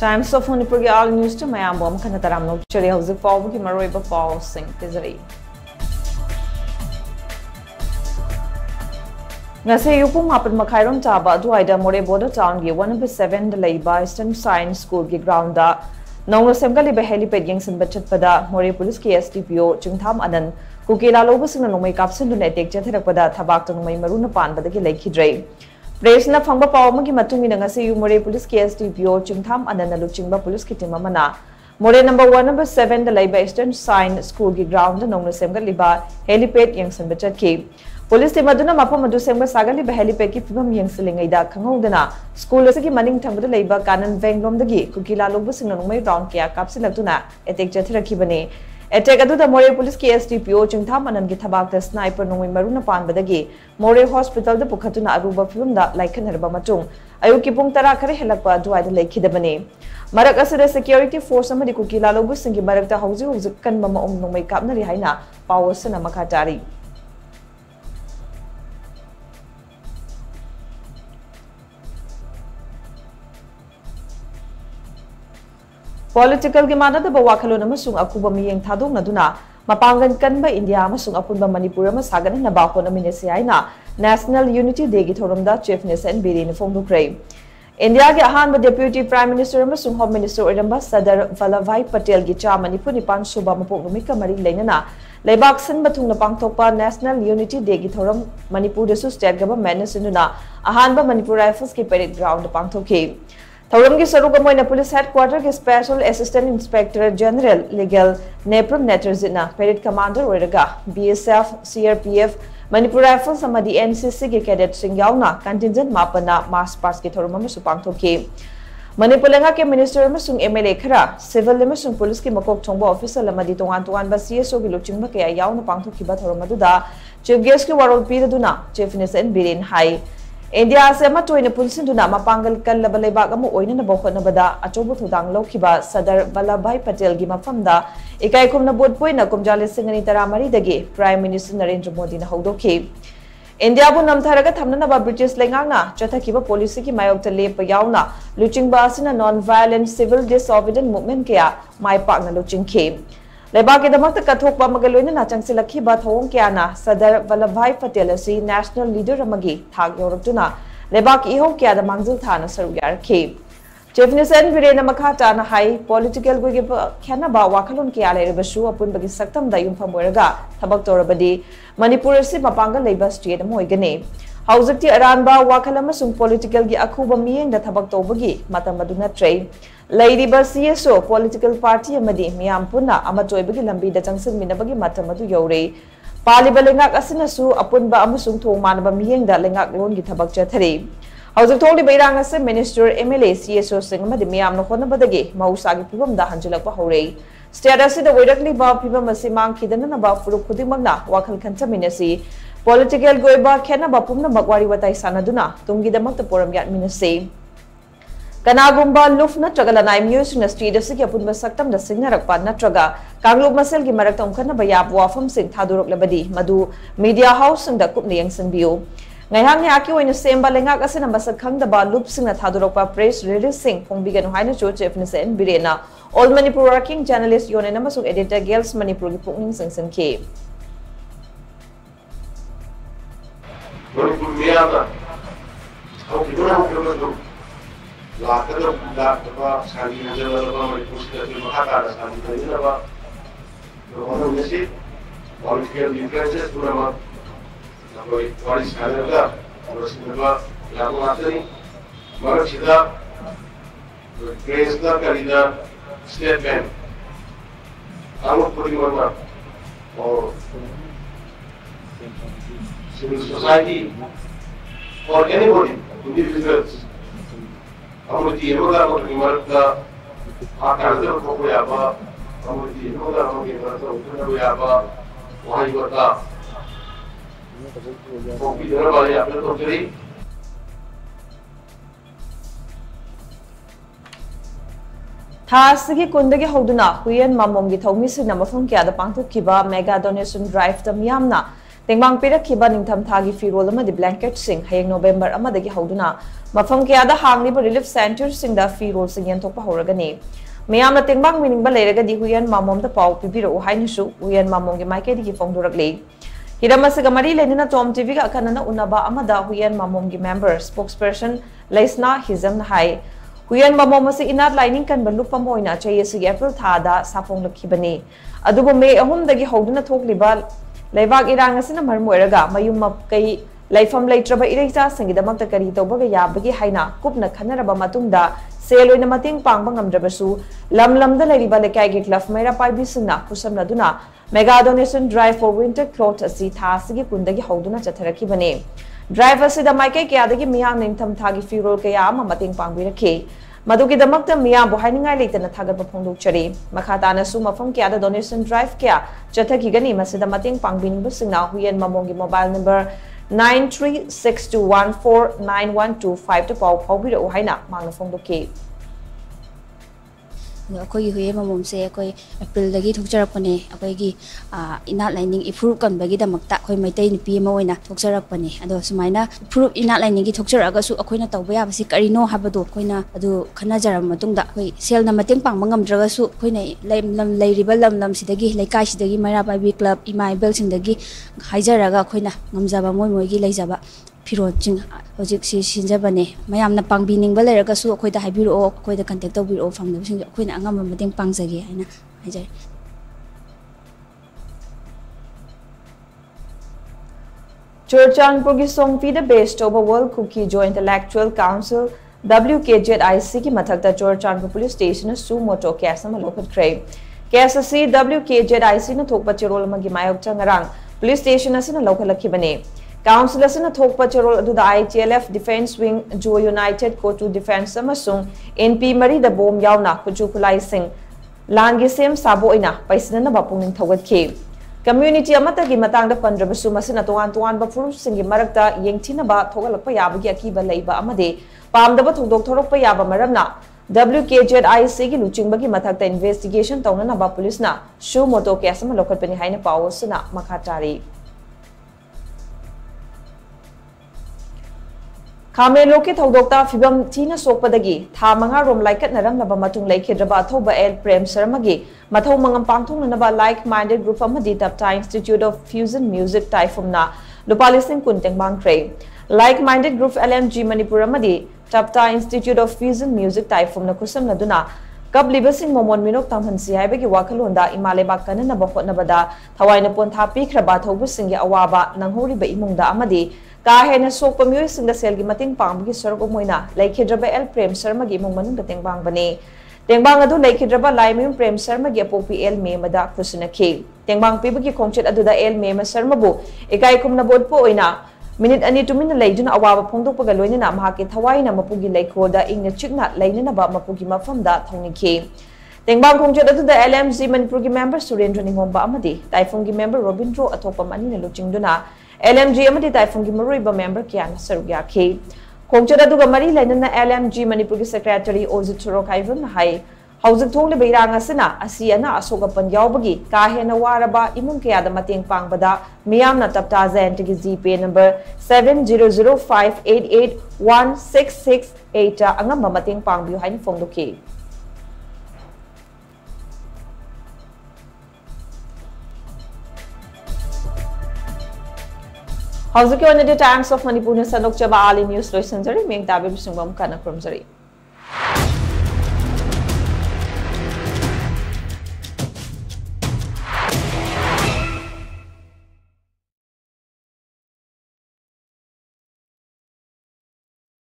Times of Manipuri all news to Mayambom Kanataram no Chile House of Fall Kimaroiba Fall Sing Tizari. Nasi Yupum Hapan Makairon Taba, Duida More Border Town, 107 the Labor Eastern Science School Grounda. No Semgali Beheliped Yangs and Bachatpada, More Police KSTPO, Chungtam Anan, Kukila Lobus and no makeups in the netic, Jetapada, Tabak to my Maruna Pan, but the Lake Dre. Praise na Famba Pawmaki Matungi Nangasi, More Police KSTPO, Chungtam Anan, Luchimba Police Kitimamana. More number 7, the Labor Eastern Science School Ground, no Semgaliba, Heliped Yangs and Bachatki. Police team aduna mapa madu semba sagali beheliped ki pibam yengsilingai da khanghodana school asigi maning thangda leiba kanan venglom dagi kukila lobu singna nungmai round kya kapsilatuna attack jathrakibani attack aduda More Police KSTPO chungtham anan gi thabak da sniper nungmai maruna panbadagi More Hospital da pukhatuna aruba pibam da laikhanarba matung ayuki pung tara khare helakpa duai da laikhidabani marak asida security force amadi kukila lobu singi marakta hauji kan mama nungmai kapnari haina pawasana makatari. Political Gimana the Bawakalo Namasung Akuba Miyang Tadung Naduna, Mapangan Kanba India Masung Apunba Manipura Masagan and Nabako Naminesiana, National Unity Day Gitorumda, Chiefness and Bidin Fomdukray. India Gahan, Deputy Prime Minister Masung Home Minister Edamba Sadar Valavai Patel Gicha Manipunipan Subamapumika Mari Lenana, Lebaksan Batung Pangtopa, National Unity Day Gitorum, Manipur State Government Sinuna, Ahanba Manipur Rifles Parade Ground Pangtoke. Tauramgi Sarugamoina Police Headquarters Special Assistant Inspector General Legal Neprum Neterzina, Parade Commander Oraga, BSF, CRPF, Manipur Rifles Samadi NCC Cadet Singyauna, Contingent Mapana, Mass Pass Gitorama Supangtoke. Manipulenga ke Minister Masung MLA Kara, Civil Masung Police ki Makok Tongbo Officer Lamadi Tongan Tuan Basiso Giluchimba Kaya Yauna Pangtokiba Toramaduda, Chief Guest ki Warol Pidaduna, Chiefness and Birin High. India Sema to in a pulsin to Namapangal Kalabalebagamu or in a Bokonabada, a Chobutudang Lokiba, Sadar Valabai Patel Gimafamda, Ikaikum na Bodpoina Kumjali Singanitara Maridagi, Prime Minister Narendra Modi na Hodoki. India Bunam Taraga Tamnaba British Langana, Chatakiba Policy Mayok Tale Payauna, Luching Basina non-violent civil disobedient movement Kia, my partner Luching came. Lebaki the Mata Katok Bamagaluina Nachang Silaki Bathong Kiana, Sadar Valavai Patelasi, National Leader Ramagi, Tag Yorotuna, Lebaki Iho Kia the Manzil Tana Sarugar K. Chiefness and Virena Makata na high political Wigiba Kanaba Wakalun Kiala Bashu upon Bagi Saktam Dayum Pamuraga, Tabaktorabadi, Manipurisi Mapanga Labor Street Moigane. Hausakti Aranba Wakalamasung political Gi Akuba Ming the Tabaktobagi, Matamaduna Tray. Lady CSO political party amadi Miampuna Amatoibagi Lambi the Junction Minabagi Matamadu Yore. Palibalingak Asinasu Apunba Amusung Tomanaba Ming the Lingak Lon Gitabak Jatari. House of Toli Bayranga Minister MLA CSO Singma the Miam no Honabadagi, Mausagi Pibum the Hanjilapa Hore. Status the Wedakli Bob Pibam Masimang Kidan about Furukudimagna, Wakal Kantaminasi. Political Goiba Kenaba Pumna Bagwari Watai Sanaduna, Tungi the Matapuram Yat Minase. Kanagumba Lufna Tragalanai Muse in the street of Sikapun Saktam, the Signarakpan Natraga, Kanglu Masel Gimaratom Kanabayab Wafam Sing Tadurok Labadi, Madu, Media House and the Kupni Yangsan Bio. Nayang Yaku in the same Balangakas and Ambasakang the Bar Loops in the Taduropa Praise, releasing Pombigan Hina Church of Nisa and Birena. All Manipur working journalist Yonamasu editor Gales Manipur Pukning Singson K. Political differences what is Canada, Lamatari, Marachida, Grace the Kalida, State Bank. I'm not putting one or civil society or anybody, individuals. I'm with the America, Akada, Koyaba, I'm with the Koyaba, Wahayota. Thasigi Kundagi Hoduna, Huyan Mamongi Tomisi Namafum Kia the Pantu Kiba, Mega Donation Drive the Miamna, Tengmang Pira Kiba Nintam Tagi Firolama the Blanket Sing, Hayang November Amadagi Hoduna, मफम कयादा हांगलिबा relief centre सिंगदा फिरोल सिंग यंथोकपा होरगनी मयामना तेंगबांग मिनिंगबा लेरगदी हुयन मामोमदा पाव पिबिरो हाइनुसु हुयन मामोंगे माइकेदगी फोंदोरगले हिरम असिगा मरी लेनिना टॉम टीवी का अखनना उनबा अमदा हुयन मामोमगी मेंबर स्पोक्सपर्सन लेस्ना हिजम हाई हुयन मामोम असे इनात लाइनिंग कन बलुपम ओइना चयेसि एप्रिल थादा साफोंग लखिबनी अदुबो मे अहुमदगी हौदना थोकलिबा लेबाग इरांग असिना मरमोयरगा मयुम मकई लाइफम लेट्रबा इरेचा संगीदमक्ता करी तौबगा याबगी हाइना कुपना खनरबा मतुंगदा cell ओइना मतेंग पांगबा ngamdrabasu lamlamda leriba lekaigi club mera paibi singna kusamnaduna mega donation drive for winter cloth asi thasigi kundagi hauduna chatharaki bane drive asida maikai kyadagi miyang ningtham thagi firol kaya ama mateng pangbi rakhe madugi damakta miya bo hainingai leitana thagatba phongdokchari makhatana su mafam kyada donation drive kya chathaki gani masida mateng pangbini busingna huyen mamongi mobile number 9362149125 to pau phobiro haina mangna phongdoke अखोई हुए ममोम से अखोई April दगी थोकचरपने अखोईगी इनात lining इप्रूव कनबगी दमक्ता अखोई मैतै निपी अमा ओइना थोकचरपने अदो सुमाइना इप्रूव इनात lining की थोकचरगसु अखोइना तौबा याबसि करिनो हाबदो अखोइना अदु खनाजरम मतुंगदा अखोई सेलना मतेंग पांगबा ngamdragasu अखोइना लैरिबा लमलम सिदगी लैकाई सिदगी मैरा पाइबी क्लब इमाइबेल सिंदगी हाइजरगा अखोइना ngamjaba मोय मोयगी लैजबा फिरोन चिंग हजिक सी सिंजबने मयामना पांगबिनिंग बलेरगसु अखोइदा हाइबिरो अखोइदा contact तौबिरो फंगदबसिंग अखोइना Angam मतेंग पांगजगे हाइना हाइजर Churchandpur ki Songpi the based over World Cookie Joint Intellectual Council WKJIC ki mathakta Churchandpur Police Station su moto case ama lokat kray case asi WKJIC na thokpa chirol ma gi mayok changarang police station asina lokhalakhi bane Council asina thokpa chirol adu da ITLF Defense Wing Jo United Kotu Defense amasung NP Mari da bom yauna kuchu kulai sing langi sem sabo ina paisina na bapungning thawat ke Community amata ki matang da pandrabasu masina tuan ba furu singi marakta yengthina ba thogalakpa yabagi akiba leiba amade pamdaba thongdok thorokpa yaba maramna WKJIC ki luchingbagi mathakta investigation tawna na ba police na shu moto case ma lokatpani haina pawsuna makhatari Khame loki thogdokta fibam thina sokpadagi tha manga rom laikat naram laba matung laikhedraba thoba el prem sharmagi mathau mangam pangthong naba like minded group amadi tapta Institute of Fusion Music taifumna lupalising kunteng bangkre like minded group LMG Manipuri amadi tapta Institute of Fusion Music taifumna kusamna duna kablibasing momon minok tamhansi haibagi wakalonda imaleba kanana ba hotnabada thawaina pontha pikraba thobusingi awaba nanghori ba imungda amadi Kahena sok pemioy singda selgi mating panggi sorgo moina laikhedraba el prem sharma gi mong manung tengbang bane tengbang adu laikhedraba laimim prem sharma gi apopi el me mada kusuna ke tengbang pibagi khongchet adu da el me ma sharma bu ekai kumna bodpo oina minute ani to min leiduna awaba phongdok paga loina na mahake thawaina mapugi laikhoda ingna chikna leina ba mapugi mafamda thongni ke tengbang khongchet adu da LMG Manipur gi member Surendra Ningomba amadi taifung gi member Robindro athopa manina luchingduna LMG amadi taifung gi maruiba member kiana sarugya ke khongchada duga mari lainana LMG Manipur gi secretary Ozit Churok Haivun hai haujik thongle beirang asina asiana asoga pan yaubagi ka hena waraba imung kya da mateng pangbada miyamna tapta zent gi GP number 7005881668 angam mateng pangbiu hain phongdoke How's it going at the Times of Manipur Sanok Chaba Ali News Loisanjari, Ming Tabi Sungam Kana Krumzari.